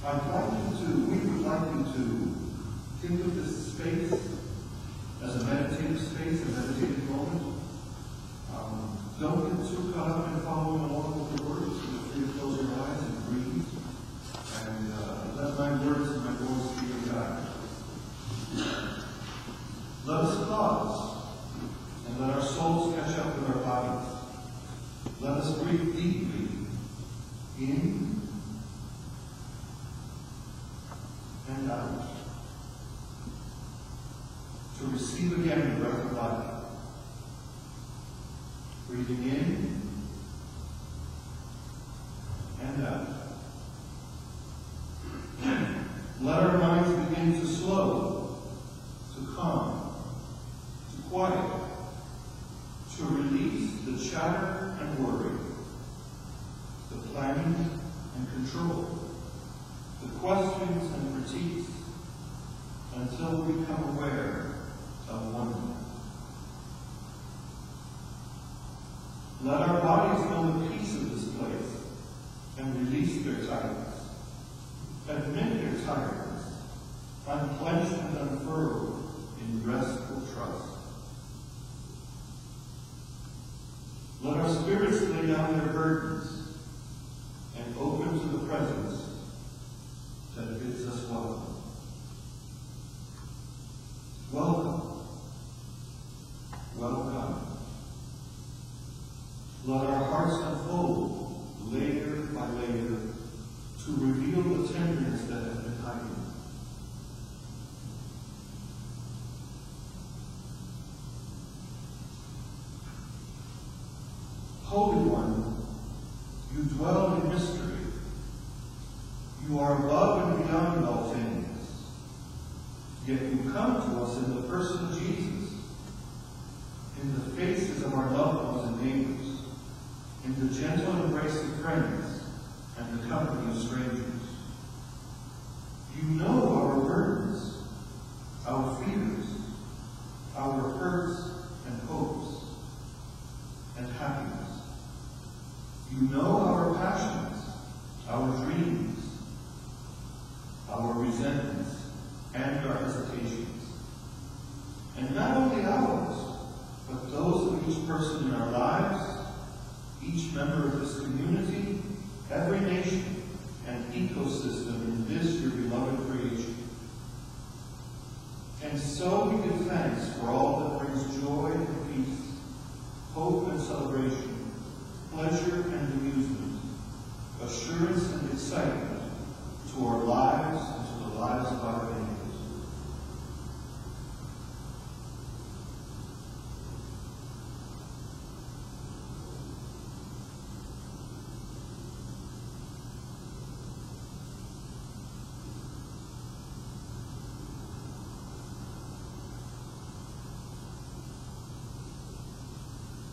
we would like you to think of this space as a meditative space, a meditative moment. Don't get too caught up in following along with the words. Feel free to close your eyes and breathe. And let my words and my voice be your guide. Let us pause and let our souls catch up with our bodies. Let us breathe deeply in and out to receive again the breath of life. Breathing in and out. Let our minds begin to slow, to calm, to quiet, to release the chatter and worry, the planning and control, the questions and critiques, until we become aware of wonder. Let our bodies know the peace of this place and release their tightness. Admit their tiredness, unclench and unfurl in restful trust. Let our spirits lay down their burdens and open to the presence that bids us welcome. Welcome. Welcome. Let our hearts unfold layer by layer to reveal the tenderness that has been hiding. Holy One, you dwell in mystery. You are above and beyond all things. Yet you come to us in the person of Jesus, in the faces of our loved ones and neighbors, in the gentle embrace of friends and the company of strangers. You know our burdens, our fears, our hurts and hopes and happiness. You know our passions, our dreams, our resentments, and our hesitations. And not only ours, but those of each person in our lives, each member of this community, every nation and ecosystem in this your beloved creation. And so we give thanks for all that brings joy and peace, hope and celebration, pleasure and amusement, assurance and excitement to our lives and to the lives of our neighbors.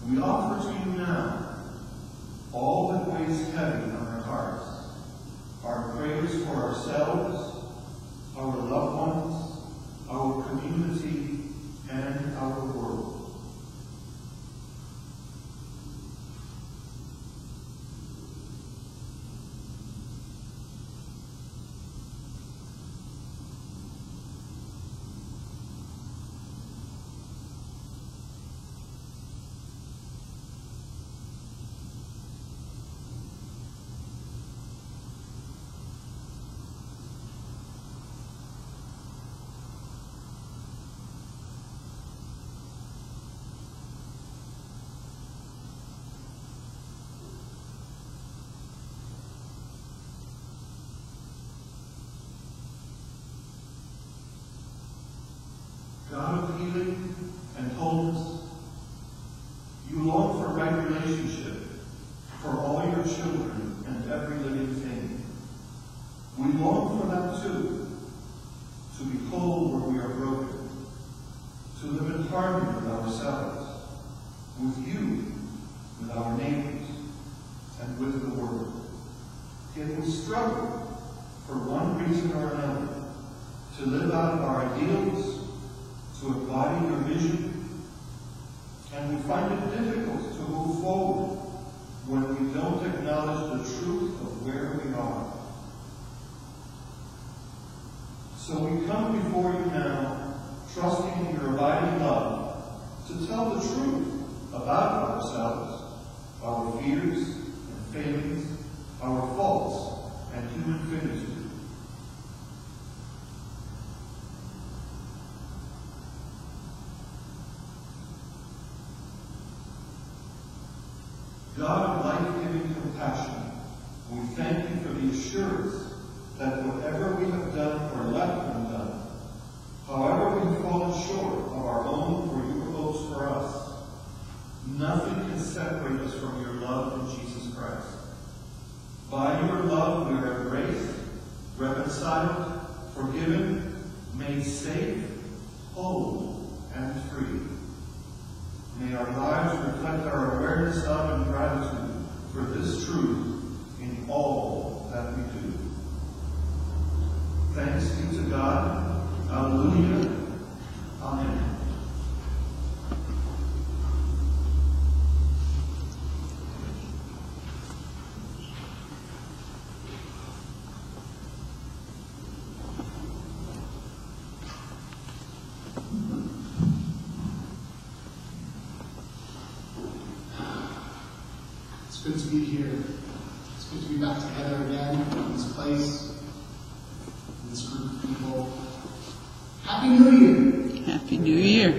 We offer to you now all that weighs heavy on our hearts, our prayers for ourselves, our loved ones, our community, and our world. God of healing and wholeness, you long for right relationship for all your children and every living thing. We long for that too, to be whole where we are broken, to live in harmony with ourselves, with you, with our neighbors, and with the world. Yet we struggle, for one reason or another, to live out our ideals, to embody your vision, and we find it difficult to move forward when we don't acknowledge the truth of where we are. come before you now, trusting in your abiding love, to tell the truth about ourselves, our fears and failings, our faults and human finitude. God of life-giving compassion, we thank you for the assurance that whatever we have done or left undone, however we have fallen short of our own or your hopes for us, nothing can separate us from your love in Jesus Christ. By your love we are embraced, reconciled, forgiven, made safe, whole, and free. May our lives reflect our awareness of and gratitude for this truth in all that we do. Thanks be to God. Hallelujah. Amen. It's good to be here. It's good to be back together again in this place, in this group of people. Happy New Year! Happy New Year.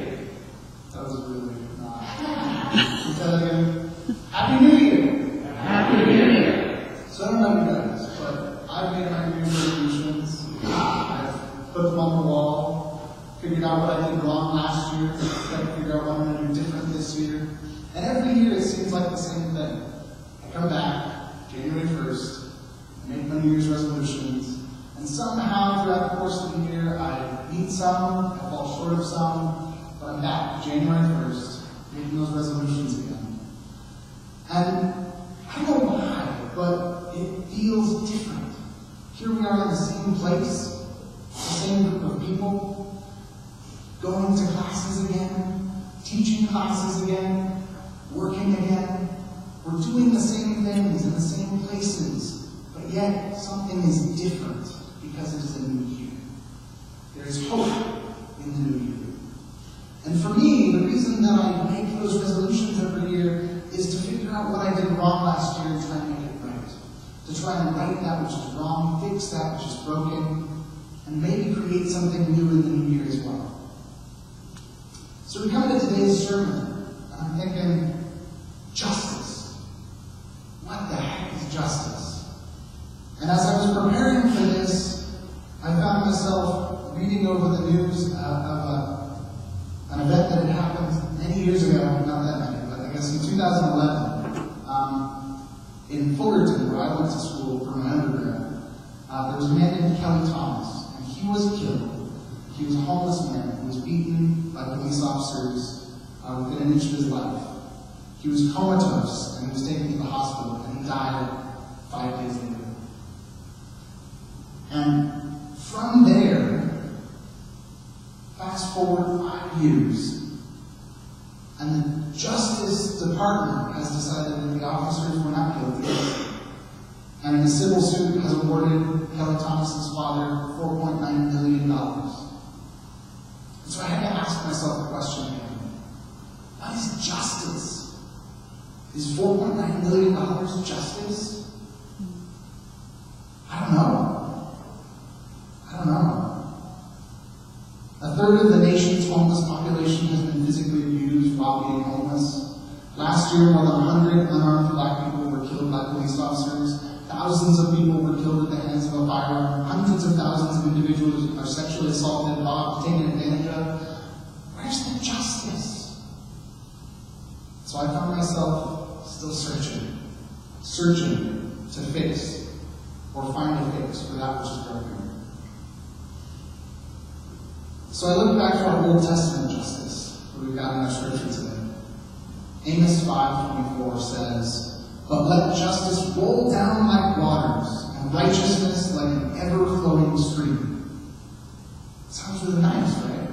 That was really Can tell again. Happy New Year! Happy New Year. So I don't know you guys, but I've made my New Year's resolutions. I've put them on the wall, figured out what I did wrong last year, tried to figure out what I'm going to do different this year. And every year it seems like the same thing. I come back, January 1st, I make my New Year's resolutions, and somehow throughout the course of the year I meet some, I fall short of some, but I'm back January 1st, making those resolutions again. And I don't know why, but it feels different. Here we are in the same place, the same group of people, going to classes again, teaching classes again, working again. We're doing the same things in the same places, but yet something is different because it is a new year. There is hope in the new year. And for me, the reason that I make those resolutions every year is to figure out what I did wrong last year and try and make it right. To try and right that which is wrong, fix that which is broken, and maybe create something new in the new year as well. So we come to today's sermon, and I'm thinking, justice. What the heck is justice? And as I was preparing for this, I found myself reading over the news of an event that had happened many years ago, not that many, but I guess in 2011, in Fullerton, where I went to school for my undergrad. There was a man named Kelly Thomas, and he was killed. He was a homeless man who was beaten by police officers within an inch of his life. He was comatose, and he was taken to the hospital, and he died 5 days later. And from there, fast forward 5 years, and the Justice Department has decided that the officers were not guilty, and in a civil suit has awarded Kelly Thomas's father $4.9 million. And so I had to ask myself the question again, what is justice? Is $4.9 million justice? I don't know. A third of the nation's homeless population has been physically abused while being homeless. Last year, more than 100 unarmed black people were killed by police officers. Thousands of people were killed at the hands of a firearm. Hundreds of thousands of individuals are sexually assaulted, robbed, taken advantage of. Where's the justice? So I found myself still searching to fix or find a fix for that which is broken. So I look back to our Old Testament justice that we've got in our scripture today. Amos 5:24 says, "But let justice roll down like waters, and righteousness like an ever-flowing stream." Sounds really nice, right?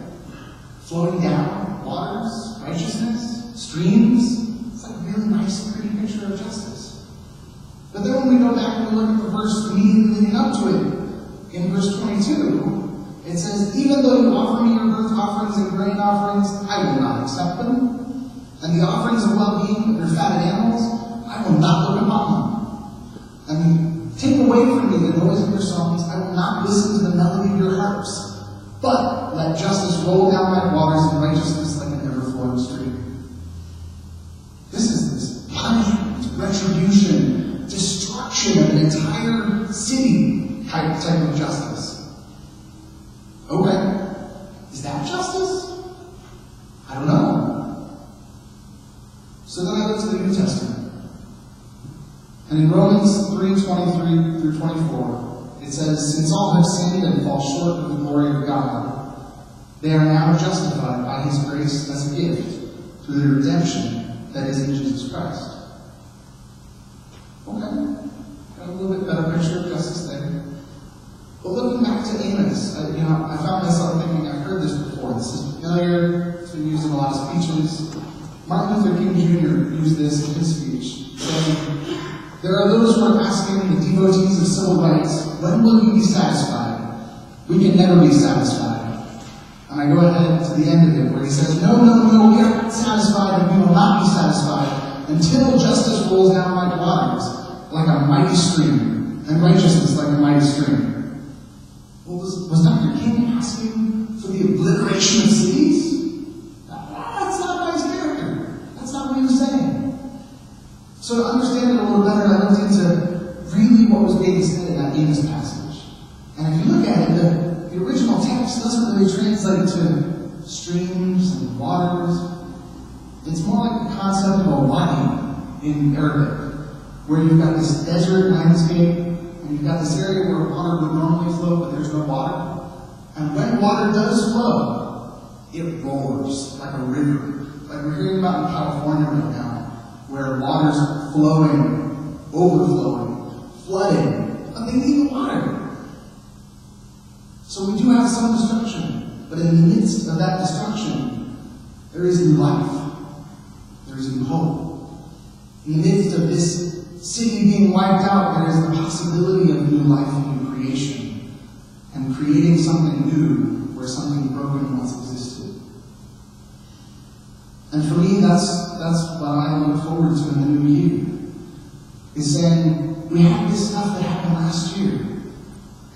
Flowing down, waters, righteousness, streams. It's like a really nice and pretty picture of justice. But then when we go back and we look at the verse immediately leading up to it, in verse 22, It says, even though you offer me your burnt offerings and grain offerings, I will not accept them. And the offerings of well-being of your fatted animals, I will not look upon them. And take away from me the noise of your songs, I will not listen to the melody of your harps. But let justice roll down like waters and righteousness like an ever-flowing stream. This is this punishment, retribution, destruction of an entire city type of justice. Okay, is that justice? I don't know. So then I look to the New Testament. And in Romans 3:23 through 24, it says, since all have sinned and fall short of the glory of God, they are now justified by his grace as a gift through the redemption that is in Jesus Christ. Okay, got a little bit better picture of justice there. But looking back to Amos, I found myself thinking, I've heard this before. This is familiar. It's been used in a lot of speeches. Martin Luther King Jr. used this in his speech, saying, there are those who are asking the devotees of civil rights, when will you be satisfied? We can never be satisfied. And I go ahead to the end of it, where he says, no, we are not satisfied, and we will not be satisfied until justice rolls down like waters, like a mighty stream, and righteousness like a mighty stream. Was Dr. King asking for the obliteration of cities? That's not his character. That's not what he was saying. So to understand it a little better, I looked into really what was being said in that Amos passage. And if you look at it, the original text doesn't really translate to streams and waters. It's more like the concept of a wadi in Arabic, where you've got this desert landscape, and you've got this area where water would normally flow, but there's no water. And when water does flow, it roars like a river. Like we're hearing about in California right now, where water's flowing, overflowing, flooding, but they need the water. So we do have some destruction, but in the midst of that destruction, there is new life. There is new hope. In the midst of this city being wiped out, there is the possibility of new life and new creation, and creating something new where something broken once existed. And for me, that's what I look forward to in the new year, is saying, we had this stuff that happened last year,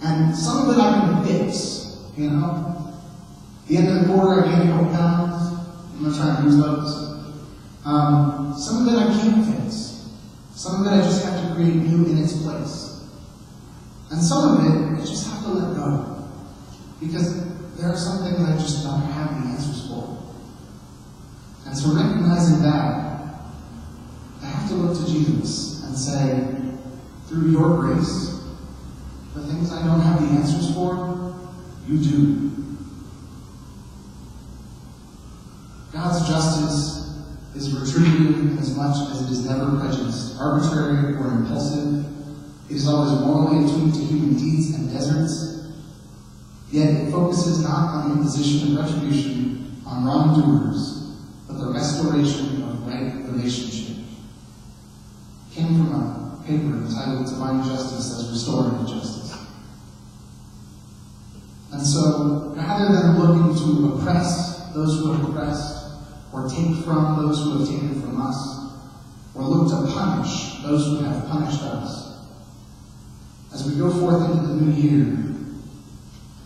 and some of it I can fix, you know? The end of the quarter, I gained a couple pounds. I'm going to try and lose those. Some of it I can't fix. Some of it I just have to create new in its place. And some of it I just have to let go. Because there are some things I just don't have the answers for. And so recognizing that, I have to look to Jesus and say, through your grace, the things I don't have the answers for, you do. God's justice is retributive as much as it is never prejudiced, arbitrary or impulsive. It is always morally attuned to human deeds and deserts. Yet it focuses not on the imposition of retribution on wrongdoers, but the restoration of right relationship. It came from a paper entitled Divine Justice as Restorative Justice. And so, rather than looking to oppress those who have oppressed, or take from those who have taken from us, or look to punish those who have punished us, as we go forth into the new year,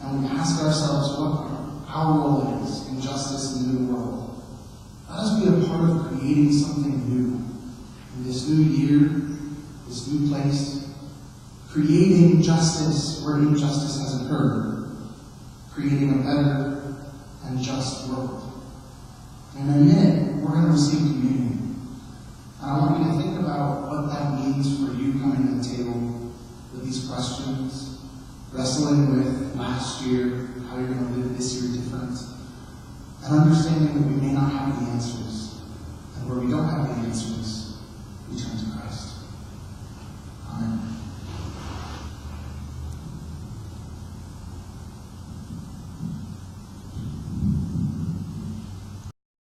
and we ask ourselves what our role is in justice in the new world, let us be a part of creating something new in this new year, this new place, creating justice where injustice has occurred, creating a better and just world. In a minute, we're going to receive communion. And I want you to think about what that means for you coming to the table with these questions, wrestling with last year, how you're going to live this year different, and understanding that we may not have the answers, and where we don't have the answers,